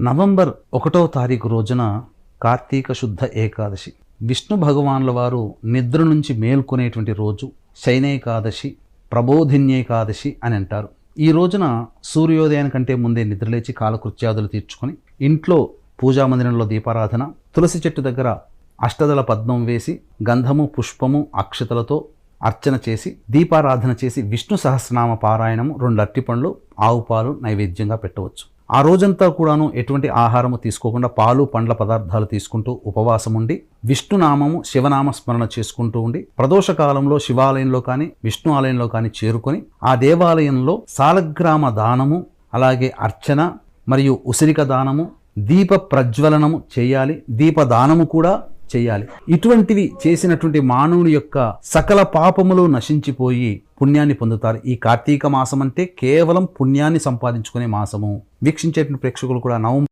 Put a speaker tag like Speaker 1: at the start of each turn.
Speaker 1: November 1వ తారీఖు రోజున కార్తీక శుద్ధ ఏకాదశి. విష్ణు భగవాన్ల వారు నిద్ర నుంచి మేల్కొనేటువంటి రోజు శయనేకాదశి, ప్రబోధిన్యేకాదశి అని అంటారు. ఈ రోజున సూర్యోదయానికంటే ముందే నిద్రలేచి కాలకృత్యాదులు తీర్చుకొని ఇంట్లో పూజామందిరంలో దీపారాధన, తులసి చెట్టు దగ్గర అష్టదళ పద్మం వేసి గంధము, పుష్పము, అక్షతలతో అర్చన చేసి దీపారాధన చేసి విష్ణు సహస్రనామ పారాయణము, 2 అరటిపండ్లు, ఆవు పాలు నైవేద్యంగా పెట్టవచ్చు. ఆ రోజంతా కూడాను ఎటువంటి ఆహారము తీసుకోకుండా పాలు పండ్ల పదార్థాలు తీసుకుంటూ ఉపవాసం ఉండి విష్ణునామము, శివనామ స్మరణ చేసుకుంటూ ఉండి ప్రదోష కాలంలో శివాలయంలో కానీ విష్ణు ఆలయంలో కానీ చేరుకొని ఆ దేవాలయంలో సాలగ్రామ దానము, అలాగే అర్చన మరియు ఉసిరిక దానము, దీప ప్రజ్వలనము చేయాలి. దీపదానము కూడా చేయాలి. ఇటువంటివి చేసినటువంటి మానవుని యొక్క సకల పాపములు నశించిపోయి పుణ్యాన్ని పొందుతారు. ఈ కార్తీక మాసం అంటే కేవలం పుణ్యాన్ని సంపాదించుకునే మాసము. వీక్షించేటువంటి ప్రేక్షకులు కూడా నవంబర్